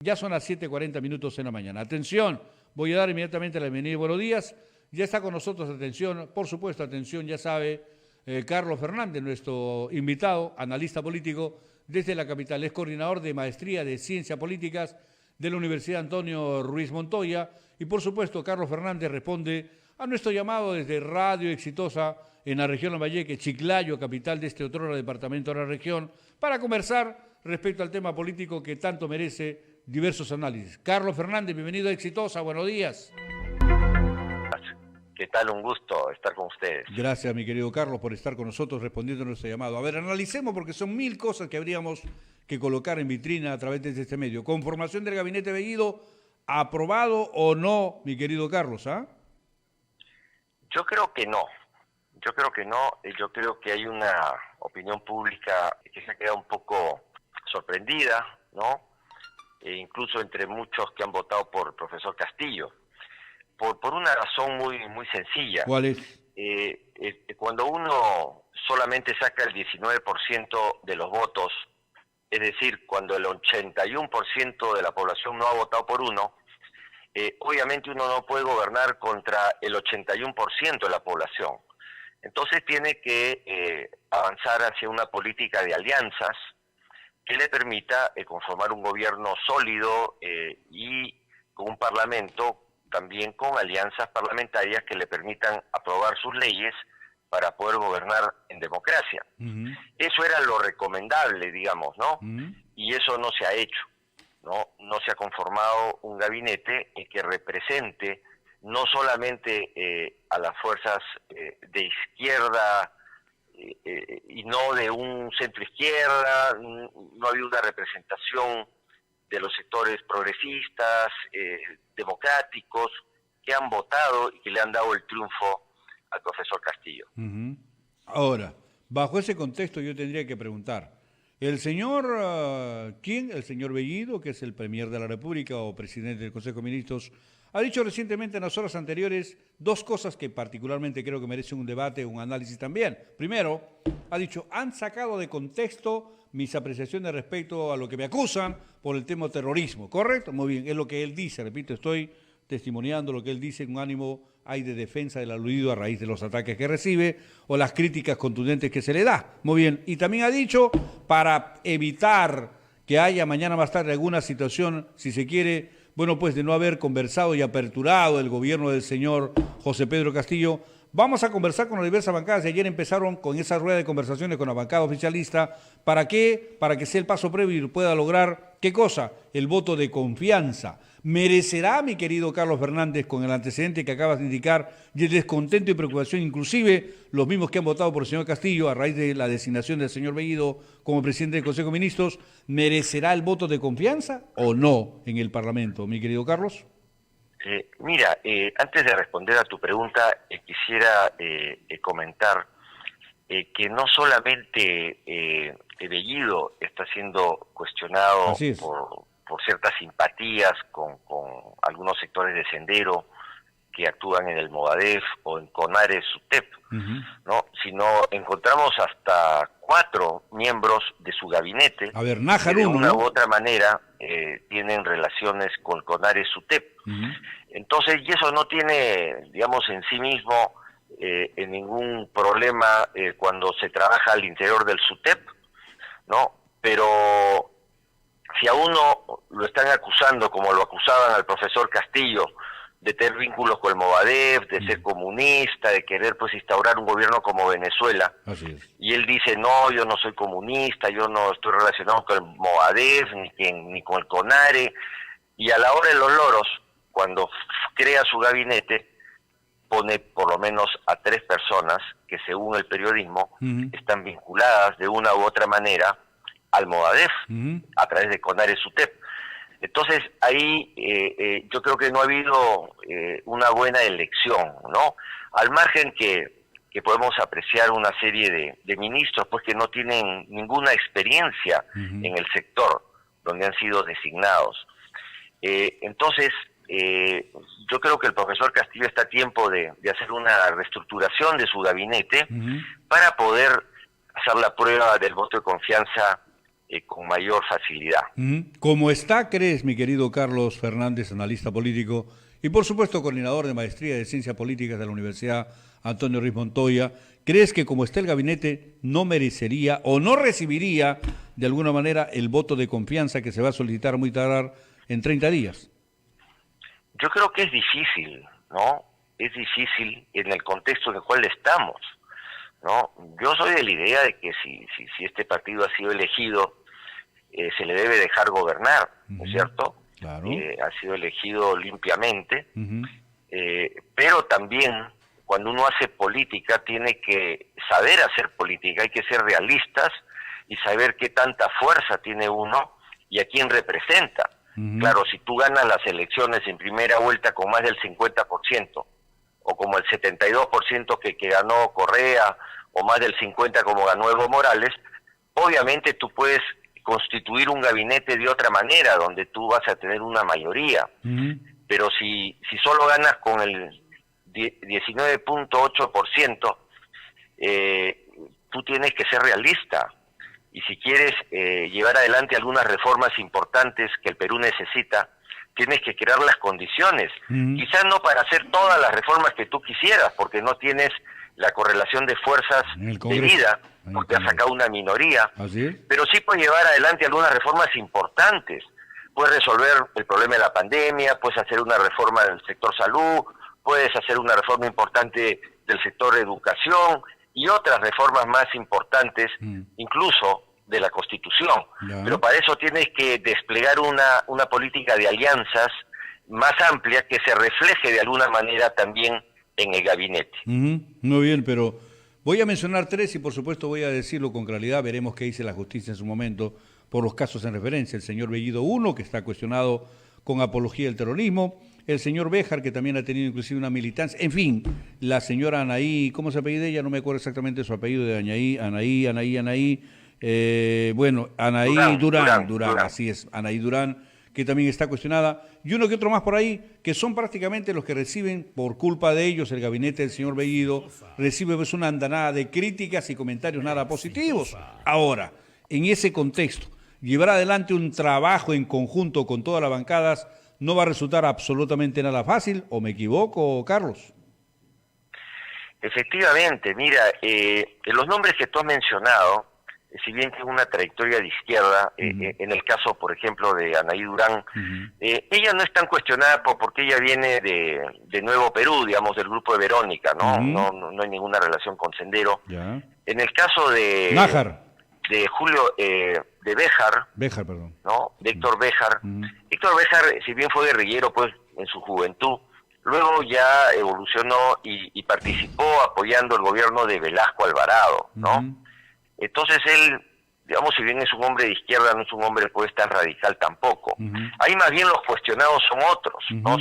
Ya son las 7:40 en la mañana. Atención, voy a dar inmediatamente la bienvenida y buenos días. Ya está con nosotros, atención, por supuesto, atención, ya sabe, Carlos Fernández, nuestro invitado, analista político desde la capital. Es coordinador de Maestría de Ciencias Políticas de la Universidad Antonio Ruiz Montoya. Y por supuesto, Carlos Fernández responde a nuestro llamado desde Radio Exitosa en la región Lambayeque, Chiclayo, capital de este otro departamento de la región, para conversar respecto al tema político que tanto merece diversos análisis. Carlos Fernández, bienvenido a Exitosa, buenos días. ¿Qué tal? Un gusto estar con ustedes. Gracias, mi querido Carlos, por estar con nosotros respondiendo a nuestro llamado. A ver, analicemos porque son 1000 cosas que habríamos que colocar en vitrina a través de este medio. Conformación del gabinete Bellido, ¿aprobado o no, mi querido Carlos? Yo creo que no. Yo creo que no. Yo creo que hay una opinión pública que se ha quedado un poco sorprendida, ¿no? Incluso entre muchos que han votado por el profesor Castillo, por una razón muy sencilla. ¿Cuál es? Cuando uno solamente saca el 19% de los votos, es decir, cuando el 81% de la población no ha votado por uno, obviamente uno no puede gobernar contra el 81% de la población. Entonces tiene que avanzar hacia una política de alianzas que le permita conformar un gobierno sólido y con un parlamento también con alianzas parlamentarias que le permitan aprobar sus leyes para poder gobernar en democracia. Eso era lo recomendable, digamos, ¿no? Y eso no se ha hecho, ¿no? No se ha conformado un gabinete que represente no solamente a las fuerzas de izquierda, y no de un centro izquierda, no ha habido una representación de los sectores progresistas, democráticos, que han votado y que le han dado el triunfo al profesor Castillo. Ahora, bajo ese contexto yo tendría que preguntar, el señor, ¿quién? El señor Bellido, que es el premier de la República o presidente del Consejo de Ministros, ha dicho recientemente en las horas anteriores dos cosas que particularmente creo que merecen un debate, un análisis también. Primero, ha dicho, han sacado de contexto mis apreciaciones respecto a lo que me acusan por el tema terrorismo. ¿Correcto? Muy bien, es lo que él dice. Repito, estoy testimoniando lo que él dice en un ánimo hay de defensa del aludido a raíz de los ataques que recibe o las críticas contundentes que se le da. Muy bien, y también ha dicho, para evitar que haya mañana más tarde alguna situación, si se quiere, bueno, pues de no haber conversado y aperturado el gobierno del señor José Pedro Castillo, vamos a conversar con las diversas bancadas. Ayer empezaron con esa rueda de conversaciones con la bancada oficialista. ¿Para qué? Para que sea el paso previo y pueda lograr, ¿qué cosa? El voto de confianza. ¿Merecerá, mi querido Carlos Fernández, con el antecedente que acabas de indicar, y el descontento y preocupación, inclusive los mismos que han votado por el señor Castillo a raíz de la designación del señor Bellido como presidente del Consejo de Ministros, merecerá el voto de confianza o no en el Parlamento, mi querido Carlos? Mira, antes de responder a tu pregunta, quisiera comentar que no solamente Bellido está siendo cuestionado por ciertas simpatías con algunos sectores de Sendero que actúan en el Movadef o en CONARE SUTEP, ¿no? Sino encontramos hasta 4 miembros de su gabinete a ver, Nájar, que de una ¿no? u otra manera tienen relaciones con CONARE SUTEP. Entonces, y eso no tiene, digamos, en sí mismo ningún problema cuando se trabaja al interior del SUTEP, ¿no? Pero si a uno lo están acusando, como lo acusaban al profesor Castillo, de tener vínculos con el Movadef, de ser comunista, de querer pues instaurar un gobierno como Venezuela, y él dice, no, yo no soy comunista, yo no estoy relacionado con el Movadef, ni con el CONARE, y a la hora de los loros, cuando crea su gabinete, pone por lo menos a 3 personas que según el periodismo están vinculadas de una u otra manera al Movadef, a través de CONARE SUTEP. Entonces ahí yo creo que no ha habido una buena elección, ¿no? Al margen que podemos apreciar una serie de ministros pues que no tienen ninguna experiencia en el sector donde han sido designados. Entonces yo creo que el profesor Castillo está a tiempo de hacer una reestructuración de su gabinete para poder hacer la prueba del voto de confianza con mayor facilidad. Como está, ¿crees, mi querido Carlos Fernández, analista político y por supuesto coordinador de Maestría de Ciencias Políticas de la Universidad Antonio Ruiz Montoya, crees que como está el gabinete no merecería o no recibiría de alguna manera el voto de confianza que se va a solicitar muy tardar en 30 días? Yo creo que es difícil, ¿no? Es difícil en el contexto en el cual estamos, ¿no? Yo soy de la idea de que si este partido ha sido elegido, se le debe dejar gobernar, ¿no es cierto? Claro. Ha sido elegido limpiamente, pero también cuando uno hace política tiene que saber hacer política, hay que ser realistas y saber qué tanta fuerza tiene uno y a quién representa. Claro, si tú ganas las elecciones en primera vuelta con más del 50%, o como el 72% que ganó Correa, o más del 50% como ganó Evo Morales, obviamente tú puedes constituir un gabinete de otra manera, donde tú vas a tener una mayoría. Pero si solo ganas con el 19.8%, tú tienes que ser realista. Y si quieres llevar adelante algunas reformas importantes que el Perú necesita, tienes que crear las condiciones. Quizás no para hacer todas las reformas que tú quisieras, porque no tienes la correlación de fuerzas debida, porque has sacado una minoría, pero sí puedes llevar adelante algunas reformas importantes. Puedes resolver el problema de la pandemia, puedes hacer una reforma del sector salud, puedes hacer una reforma importante del sector educación y otras reformas más importantes, incluso de la Constitución. Pero para eso tienes que desplegar una política de alianzas más amplia que se refleje de alguna manera también en el gabinete. Muy bien, pero voy a mencionar tres y por supuesto voy a decirlo con claridad, veremos qué dice la justicia en su momento por los casos en referencia. El señor Bellido I, que está cuestionado con apología del terrorismo, el señor Béjar, que también ha tenido inclusive una militancia, en fin, la señora Anaí, ¿cómo se apellida ella? No me acuerdo exactamente su apellido de Anaí, Anaí Durán, así es, Anaí Durán, que también está cuestionada, y uno que otro más por ahí, que son prácticamente los que reciben, por culpa de ellos, el gabinete del señor Bellido, recibe pues una andanada de críticas y comentarios nada positivos. Ahora, en ese contexto, llevar adelante un trabajo en conjunto con todas las bancadas no va a resultar absolutamente nada fácil, ¿o me equivoco, Carlos? Efectivamente, mira, los nombres que tú has mencionado, si bien tiene una trayectoria de izquierda, en el caso, por ejemplo, de Anaí Durán, ella no es tan cuestionada porque ella viene de Nuevo Perú, digamos, del grupo de Verónica, ¿no? No hay ninguna relación con Sendero. En el caso de Nájar, de Julio, de Béjar, perdón, ¿no? De Héctor Béjar. Héctor Béjar, si bien fue guerrillero, pues, en su juventud, luego ya evolucionó y participó apoyando el gobierno de Velasco Alvarado, ¿no? Entonces él, digamos, si bien es un hombre de izquierda, no es un hombre pues tan radical tampoco. Ahí más bien los cuestionados son otros, ¿no?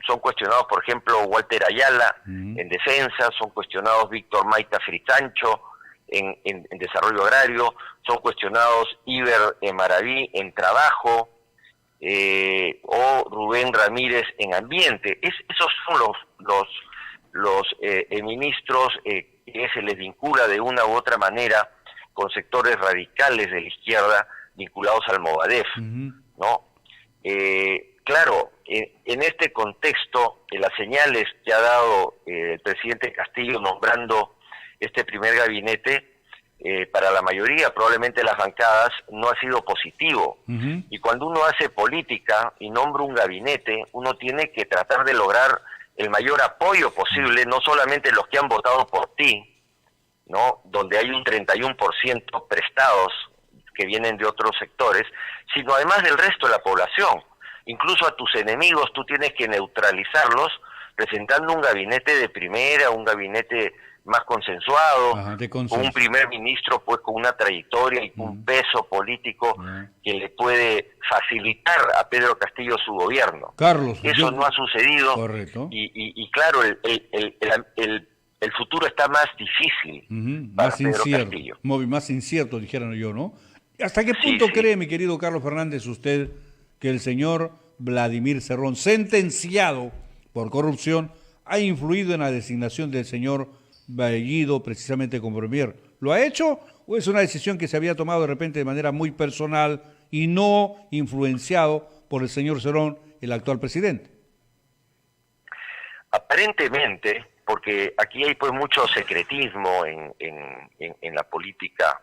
Son cuestionados, por ejemplo, Walter Ayala en defensa, son cuestionados Víctor Maita Frisancho en desarrollo agrario, son cuestionados Iber Maraví en trabajo, o Rubén Ramírez en ambiente. Esos son los ministros que se les vincula de una u otra manera con sectores radicales de la izquierda vinculados al Movadef, ¿no? Claro, en este contexto, las señales que ha dado el presidente Castillo nombrando este primer gabinete, para la mayoría, probablemente las bancadas, no ha sido positivo. Y cuando uno hace política y nombra un gabinete, uno tiene que tratar de lograr el mayor apoyo posible, no solamente los que han votado por ti, ¿no? Donde hay un 31% prestados que vienen de otros sectores, sino además del resto de la población. Incluso a tus enemigos tú tienes que neutralizarlos presentando un gabinete de primera, un gabinete más consensuado, con un primer ministro pues con una trayectoria y un peso político que le puede facilitar a Pedro Castillo su gobierno. Carlos, eso no ha sucedido. Correcto. Y claro, el futuro está más difícil, más incierto, más incierto, dijeran yo, ¿no? ¿Hasta qué punto cree, mi querido Carlos Fernández, usted que el señor Vladimir Cerrón, sentenciado por corrupción, ha influido en la designación del señor Bellido precisamente como premier? ¿Lo ha hecho o es una decisión que se había tomado de repente de manera muy personal y no influenciado por el señor Cerón, el actual presidente? Aparentemente, porque aquí hay pues mucho secretismo en la política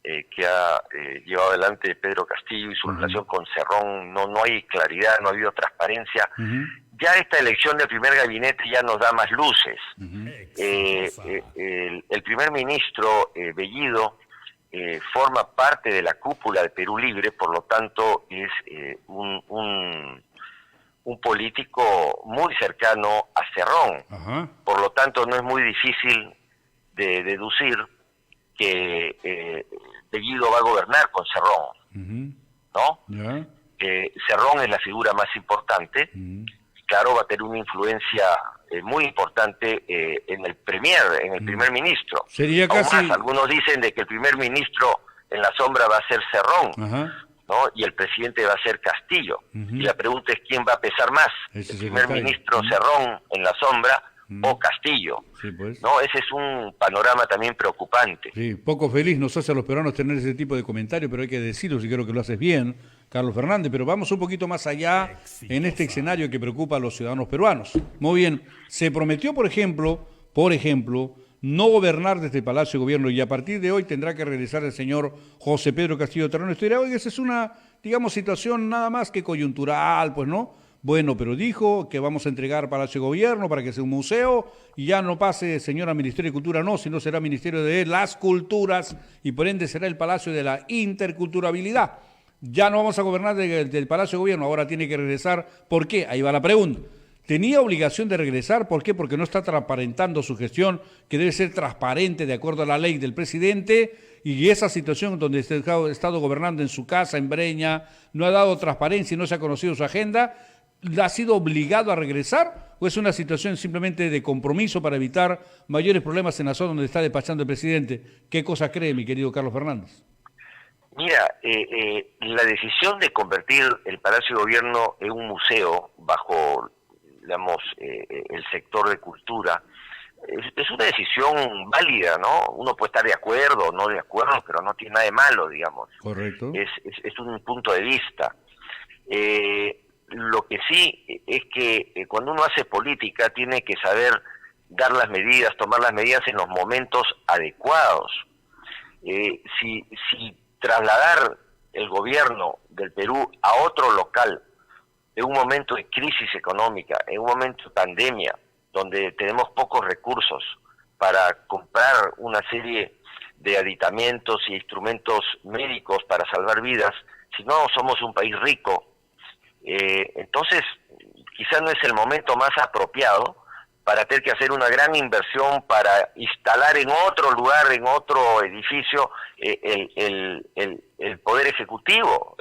que ha llevado adelante Pedro Castillo y su relación con Cerrón, no hay claridad, no ha habido transparencia. Ya esta elección del primer gabinete ya nos da más luces. El primer ministro Bellido forma parte de la cúpula de Perú Libre, por lo tanto es un político muy cercano a Cerrón. Por lo tanto no es muy difícil de deducir que Bellido va a gobernar con Cerrón, ¿no? Cerrón es la figura más importante, claro, va a tener una influencia muy importante en el primer ministro. Sería casi... Aún más, algunos dicen de que el primer ministro en la sombra va a ser Cerrón, ¿no? Y el presidente va a ser Castillo. Y la pregunta es quién va a pesar más, el primer ministro Cerrón en la sombra o Castillo. Sí, pues. No, ese es un panorama también preocupante. Sí, poco feliz nos hace a los peruanos tener ese tipo de comentarios, pero hay que decirlo, si creo que lo haces bien, Carlos Fernández, pero vamos un poquito más allá en este escenario que preocupa a los ciudadanos peruanos. Muy bien, se prometió, por ejemplo, no gobernar desde el Palacio de Gobierno, y a partir de hoy tendrá que regresar el señor José Pedro Castillo Terrano. Estoy diciendo, oiga, esa es una, digamos, situación nada más que coyuntural, pues, ¿no? Bueno, pero dijo que vamos a entregar Palacio de Gobierno para que sea un museo y ya no pase, señora, Ministerio de Cultura, no, sino será Ministerio de las Culturas y por ende será el Palacio de la Interculturabilidad. Ya no vamos a gobernar del Palacio de Gobierno, ahora tiene que regresar. ¿Por qué? Ahí va la pregunta. ¿Tenía obligación de regresar? ¿Por qué? Porque no está transparentando su gestión, que debe ser transparente de acuerdo a la ley del presidente, y esa situación donde ha estado gobernando en su casa, en Breña, no ha dado transparencia y no se ha conocido su agenda. ¿Ha sido obligado a regresar o es una situación simplemente de compromiso para evitar mayores problemas en la zona donde está despachando el presidente? ¿Qué cosa cree, mi querido Carlos Fernández? Mira, la decisión de convertir el Palacio de Gobierno en un museo bajo, digamos, el sector de cultura, es una decisión válida, ¿no? Uno puede estar de acuerdo o no de acuerdo, pero no tiene nada de malo, digamos. Correcto. Es un punto de vista. Lo que sí es que cuando uno hace política tiene que saber dar las medidas, tomar las medidas en los momentos adecuados. Si trasladar el gobierno del Perú a otro local en un momento de crisis económica, en un momento de pandemia, donde tenemos pocos recursos para comprar una serie de aditamentos y instrumentos médicos para salvar vidas, si no somos un país rico, entonces quizás no es el momento más apropiado para tener que hacer una gran inversión para instalar en otro lugar, en otro edificio, el Poder Ejecutivo,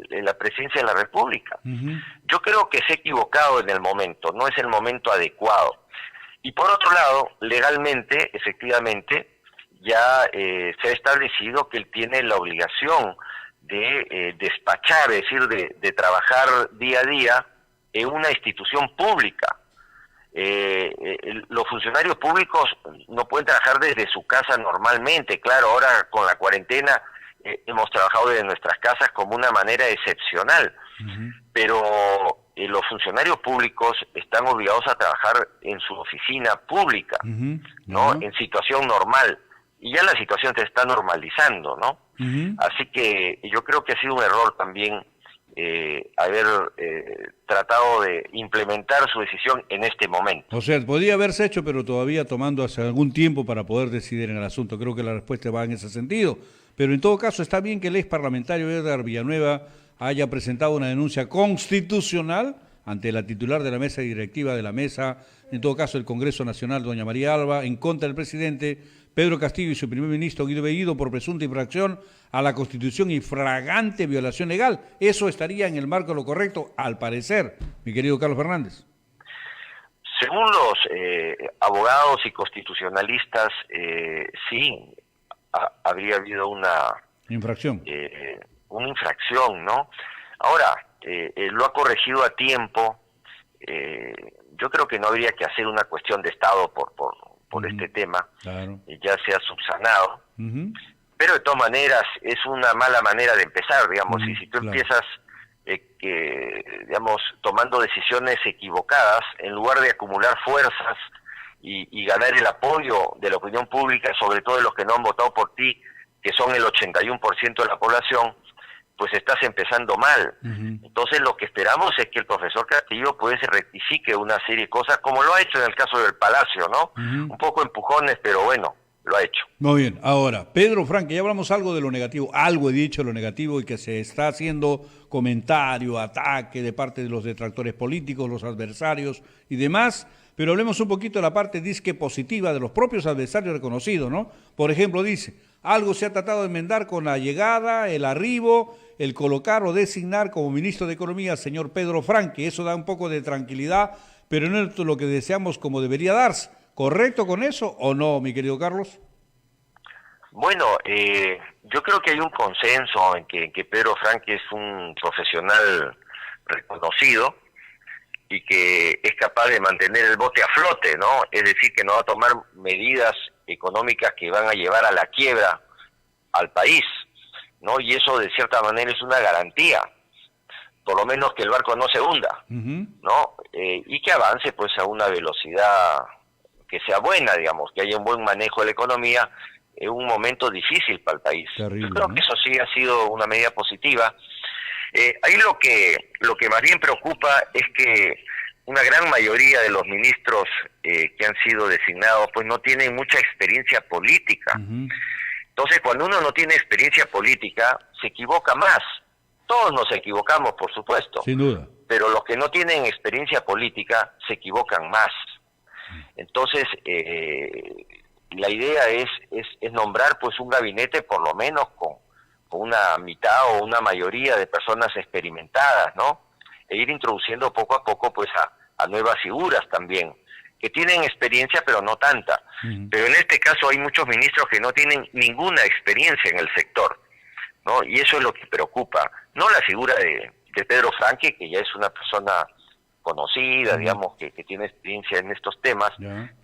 la Presidencia de la República. Yo creo que se ha equivocado en el momento, no es el momento adecuado. Y por otro lado, legalmente, efectivamente, ya se ha establecido que él tiene la obligación de despachar, es decir, de trabajar día a día en una institución pública. Los funcionarios públicos no pueden trabajar desde su casa normalmente. Claro, ahora con la cuarentena hemos trabajado desde nuestras casas como una manera excepcional, pero los funcionarios públicos están obligados a trabajar en su oficina pública, ¿no? En situación normal. Y ya la situación se está normalizando, ¿no? Así que yo creo que ha sido un error también haber tratado de implementar su decisión en este momento. O sea, podía haberse hecho, pero todavía tomando hace algún tiempo para poder decidir en el asunto. Creo que la respuesta va en ese sentido. Pero en todo caso, está bien que el ex parlamentario Edgar Villanueva haya presentado una denuncia constitucional ante la titular de la mesa directiva de la mesa, en todo caso el Congreso Nacional, doña María Alba, en contra del presidente Pedro Castillo y su primer ministro Guido Bellido por presunta infracción a la Constitución y flagrante violación legal. ¿Eso estaría en el marco de lo correcto? Al parecer, mi querido Carlos Fernández. Según los abogados y constitucionalistas, sí, habría habido una infracción. Una infracción, ¿no? Ahora, lo ha corregido a tiempo. Yo creo que no habría que hacer una cuestión de Estado por este tema. Claro. Ya se ha subsanado. pero de todas maneras es una mala manera de empezar, digamos, y si tú claro. empiezas digamos, tomando decisiones equivocadas, en lugar de acumular fuerzas y ganar el apoyo de la opinión pública, sobre todo de los que no han votado por ti, que son el 81% de la población, pues estás empezando mal. Entonces lo que esperamos es que el profesor Castillo pues rectifique una serie de cosas, como lo ha hecho en el caso del Palacio, ¿no? Un poco empujones, pero bueno, lo ha hecho. Muy bien, ahora, Pedro Franque, ya hablamos algo de lo negativo, algo he dicho de lo negativo y que se está haciendo comentario, ataque de parte de los detractores políticos, los adversarios y demás, pero hablemos un poquito de la parte disque positiva de los propios adversarios reconocidos, ¿no? Por ejemplo, dice, algo se ha tratado de enmendar con la llegada, el arribo, el colocar o designar como ministro de Economía al señor Pedro Franque. Eso da un poco de tranquilidad, pero no es lo que deseamos como debería darse. ¿Correcto con eso o no, mi querido Carlos? Bueno, yo creo que hay un consenso en que Pedro Franque es un profesional reconocido y que es capaz de mantener el bote a flote, ¿no? Es decir, que no va a tomar medidas económicas que van a llevar a la quiebra al país, ¿no? Y eso de cierta manera es una garantía, por lo menos que el barco no se hunda, ¿no? Y que avance pues a una velocidad que sea buena, digamos, que haya un buen manejo de la economía en un momento difícil para el país. Terrible, yo creo ¿no? que eso sí ha sido una medida positiva. Ahí lo que más bien preocupa es que una gran mayoría de los ministros que han sido designados pues no tienen mucha experiencia política. Entonces, cuando uno no tiene experiencia política, se equivoca más. Todos nos equivocamos, por supuesto. Sin duda. Pero los que no tienen experiencia política se equivocan más. Entonces, la idea es nombrar pues un gabinete por lo menos con una mitad o una mayoría de personas experimentadas, ¿no? E ir introduciendo poco a poco pues a nuevas figuras también, que tienen experiencia pero no tanta. Pero en este caso hay muchos ministros que no tienen ninguna experiencia en el sector, ¿no? Y eso es lo que preocupa. No la figura de Pedro Franque, que ya es una persona conocida, digamos, que tiene experiencia en estos temas,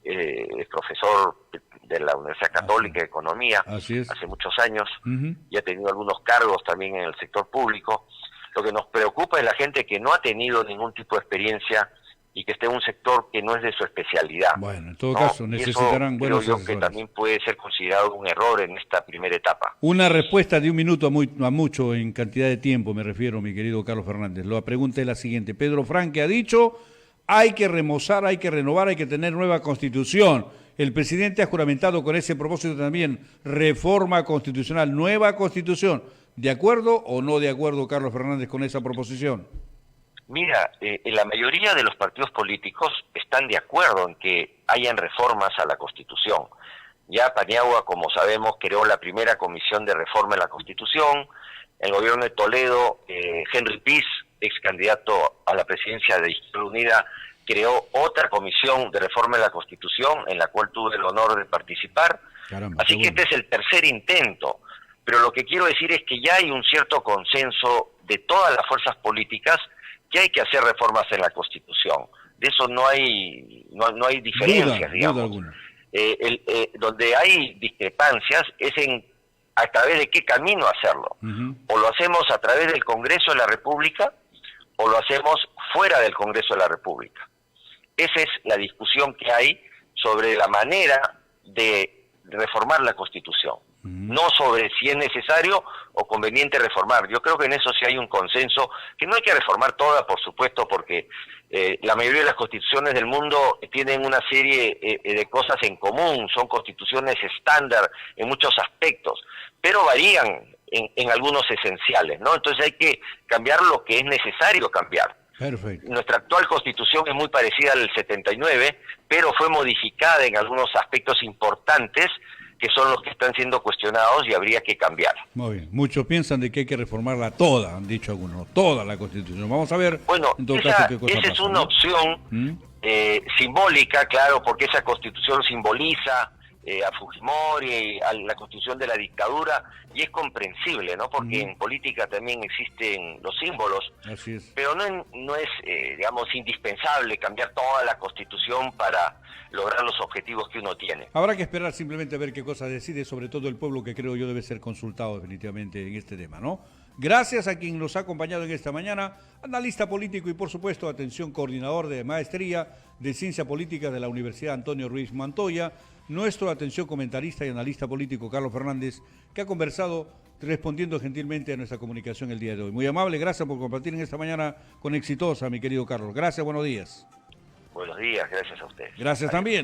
es profesor de la Universidad Católica de Economía hace muchos años, y ha tenido algunos cargos también en el sector público. Lo que nos preocupa es la gente que no ha tenido ningún tipo de experiencia y que esté en un sector que no es de su especialidad. Bueno, en todo caso, necesitarán buenos asesores. Creo yo que también puede ser considerado un error en esta primera etapa. Una respuesta de un minuto a mucho en cantidad de tiempo, me refiero, mi querido Carlos Fernández. La pregunta es la siguiente. Pedro Franque ha dicho, hay que remozar, hay que renovar, hay que tener nueva constitución. El presidente ha juramentado con ese propósito también reforma constitucional, nueva constitución. ¿De acuerdo o no de acuerdo, Carlos Fernández, con esa proposición? Mira, la mayoría de los partidos políticos están de acuerdo en que hayan reformas a la Constitución. Ya Paniagua, como sabemos, creó la primera comisión de reforma de la Constitución. El gobierno de Toledo, Henry Piz, ex candidato a la presidencia de Izquierda Unida, creó otra comisión de reforma de la Constitución, en la cual tuve el honor de participar. Caramba, así que este es el tercer intento. Pero lo que quiero decir es que ya hay un cierto consenso de todas las fuerzas políticas que hay que hacer reformas en la Constitución. De eso no hay diferencias, digamos. Duda alguna. Donde hay discrepancias es en a través de qué camino hacerlo. O lo hacemos a través del Congreso de la República o lo hacemos fuera del Congreso de la República. Esa es la discusión que hay sobre la manera de reformar la Constitución. No sobre si es necesario o conveniente reformar. Yo creo que en eso sí hay un consenso, que no hay que reformar toda, por supuesto, porque la mayoría de las constituciones del mundo tienen una serie de cosas en común, son constituciones estándar en muchos aspectos, pero varían en algunos esenciales, ¿no? Entonces hay que cambiar lo que es necesario cambiar. Perfecto. Nuestra actual constitución es muy parecida al 79, pero fue modificada en algunos aspectos importantes que son los que están siendo cuestionados y habría que cambiar. Muy bien. Muchos piensan de que hay que reformarla toda, han dicho algunos, toda la Constitución. Vamos a ver, bueno, en todo caso, qué cosa esa pasa, es una ¿no? opción simbólica, claro, porque esa Constitución simboliza a Fujimori, a la constitución de la dictadura, y es comprensible, ¿no? Porque en política también existen los símbolos, Así es. pero no es digamos, indispensable cambiar toda la constitución para lograr los objetivos que uno tiene. Habrá que esperar simplemente a ver qué cosa decide, sobre todo el pueblo, que creo yo debe ser consultado definitivamente en este tema, ¿no? Gracias a quien nos ha acompañado en esta mañana, analista político y por supuesto, atención, coordinador de maestría de Ciencia Política de la Universidad Antonio Ruiz Montoya, nuestro atención comentarista y analista político Carlos Fernández, que ha conversado respondiendo gentilmente a nuestra comunicación el día de hoy. Muy amable, gracias por compartir en esta mañana con Exitosa, mi querido Carlos. Gracias, buenos días. Buenos días, gracias a ustedes. Gracias también.